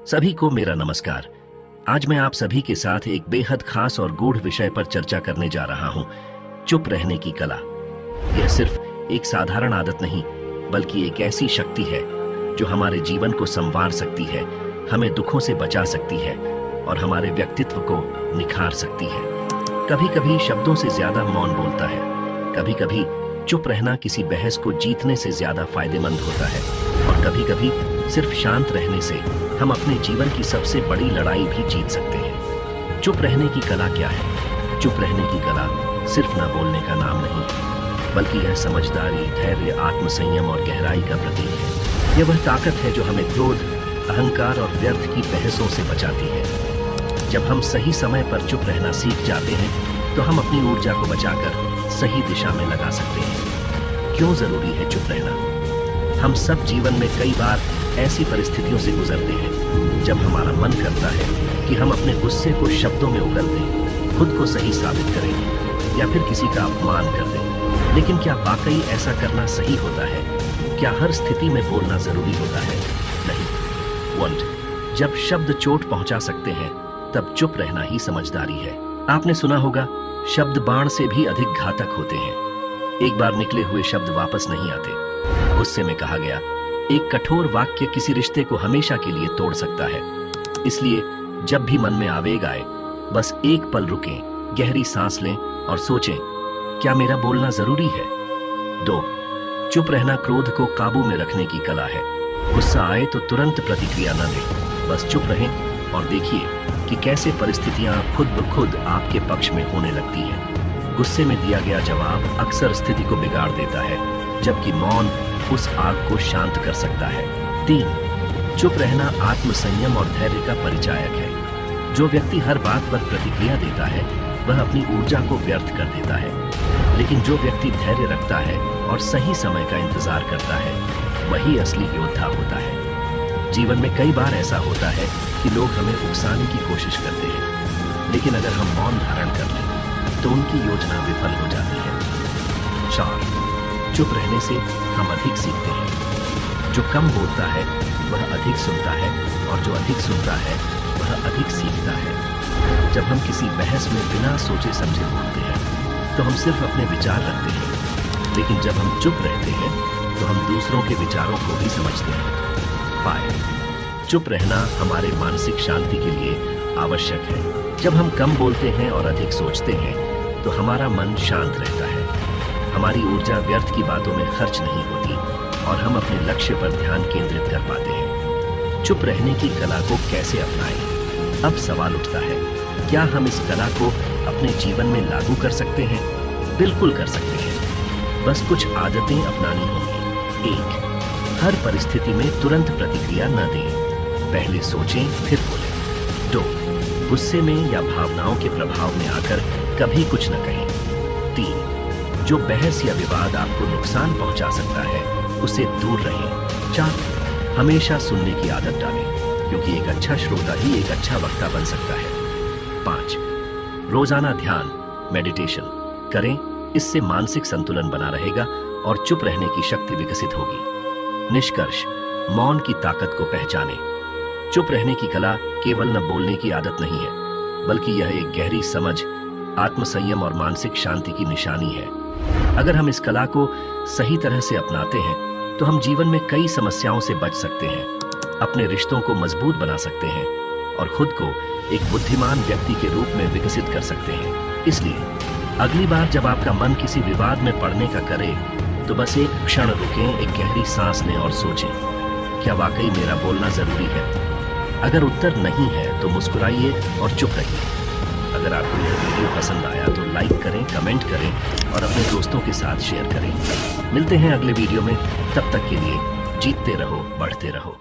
सभी को मेरा नमस्कार। आज मैं आप सभी के साथ एक बेहद खास और गूढ़ विषय पर चर्चा करने जा रहा हूं, चुप रहने की कला। यह सिर्फ एक साधारण आदत नहीं, बल्कि एक ऐसी शक्ति है जो हमारे जीवन को संवार सकती है, हमें दुखों से बचा सकती है और हमारे व्यक्तित्व को निखार सकती है। कभी कभी शब्दों से ज्यादा मौन बोलता है, कभी कभी चुप रहना किसी बहस को जीतने से ज्यादा फायदेमंद होता है, और कभी कभी सिर्फ शांत रहने से हम अपने जीवन की सबसे बड़ी लड़ाई भी जीत सकते हैं। चुप रहने की कला क्या है? चुप रहने की कला सिर्फ न बोलने का नाम नहीं, बल्कि यह समझदारी, धैर्य, आत्मसंयम और गहराई का प्रतीक है। यह वह ताकत है जो हमें क्रोध, अहंकार और व्यर्थ की बहसों से बचाती है। जब हम सही समय पर चुप रहना सीख जाते हैं, तो हम अपनी ऊर्जा को बचाकर सही दिशा में लगा सकते हैं। क्यों जरूरी है चुप रहना? हम सब जीवन में कई बार ऐसी परिस्थितियों से गुजरते हैं जब हमारा मन करता है कि हम अपने गुस्से को शब्दों में उगल दें, खुद को सही साबित करें या फिर किसी का अपमान कर दें। लेकिन क्या वाकई ऐसा करना सही होता है? क्या हर स्थिति में बोलना जरूरी होता है? नहीं। वॉल्ट, जब शब्द चोट पहुंचा सकते हैं, तब चुप रहना ही समझदारी है। आपने सुना होगा, शब्द बाण से भी अधिक घातक होते हैं। एक बार निकले हुए शब्द वापस नहीं आते। गुस्से में कहा गया एक कठोर वाक्य किसी रिश्ते को हमेशा के लिए तोड़ सकता है। इसलिए जब भी मन में आवेग आए, बस एक पल रुकें, गहरी सांस लें और सोचें, क्या मेरा बोलना जरूरी है? 2. चुप रहना क्रोध को काबू में रखने की कला है। गुस्सा आए तो तुरंत प्रतिक्रिया न दें, बस चुप रहें और देखिए कि कैसे परिस्थितियां खुद ब खुद आपके पक्ष में होने लगती हैं। गुस्से में दिया गया जवाब अक्सर स्थिति को बिगाड़ देता है, जबकि मौन उस आग को शांत कर सकता है। 3. चुप रहना आत्मसंयम और धैर्य का परिचायक है। जो व्यक्ति हर बात पर प्रतिक्रिया देता है, वह अपनी ऊर्जा को व्यर्थ कर देता है। लेकिन जो व्यक्ति धैर्य रखता है और सही समय का इंतजार करता है, वही असली योद्धा होता है। जीवन में कई बार ऐसा होता है कि लोग हमें उकसाने की कोशिश करते हैं, लेकिन अगर हम मौन धारण कर लें, तो उनकी योजना विफल हो जाती है। 4. चुप रहने से हम अधिक सीखते हैं। जो कम बोलता है वह अधिक सुनता है, और जो अधिक सुनता है वह अधिक सीखता है। जब हम किसी बहस में बिना सोचे समझे बोलते हैं, तो हम सिर्फ अपने विचार रखते हैं, लेकिन जब हम चुप रहते हैं, तो हम दूसरों के विचारों को भी समझते हैं। 5. चुप रहना हमारे मानसिक शांति के लिए आवश्यक है। जब हम कम बोलते हैं और अधिक सोचते हैं, तो हमारा मन शांत रहता है। हमारी ऊर्जा व्यर्थ की बातों में खर्च नहीं होती और हम अपने लक्ष्य पर ध्यान केंद्रित कर पाते हैं। चुप रहने की कला को कैसे अपनाएं? अब सवाल उठता है, क्या हम इस कला को अपने जीवन में लागू कर सकते हैं? बिल्कुल कर सकते हैं। बस कुछ आदतें अपनानी होंगी। 1. हर परिस्थिति में तुरंत प्रतिक्रिया न दें। पहले सोचें फिर बोलें। 2. गुस्से में या भावनाओं के प्रभाव में आकर कभी कुछ न कहें। 3. जो बहस या विवाद आपको नुकसान पहुंचा सकता है, उससे दूर रहें। 4. हमेशा सुनने की आदत डालें, क्योंकि एक अच्छा श्रोता ही एक अच्छा वक्ता बन सकता है। 5. रोजाना ध्यान, मेडिटेशन करें, इससे मानसिक संतुलन बना रहेगा और चुप रहने की शक्ति विकसित होगी। निष्कर्ष, मौन की ताकत को पहचानें। चुप रहने की कला केवल न बोलने की आदत नहीं है, बल्कि यह एक गहरी समझ, आत्मसंयम और मानसिक शांति की निशानी है। अगर हम इस कला को सही तरह से अपनाते हैं, तो हम जीवन में कई समस्याओं से बच सकते हैं, अपने रिश्तों को मजबूत बना सकते हैं और खुद को एक बुद्धिमान व्यक्ति के रूप में विकसित कर सकते हैं। इसलिए अगली बार जब आपका मन किसी विवाद में पड़ने का करे, तो बस एक क्षण रुकें, एक गहरी सांस लें और सोचें, क्या वाकई मेरा बोलना जरूरी है? अगर उत्तर नहीं है, तो मुस्कुराइए और चुप रहिए। अगर आपको यह वीडियो पसंद आया तो लाइक करें, कमेंट करें और अपने दोस्तों के साथ शेयर करें। मिलते हैं अगले वीडियो में, तब तक के लिए जीतते रहो, बढ़ते रहो।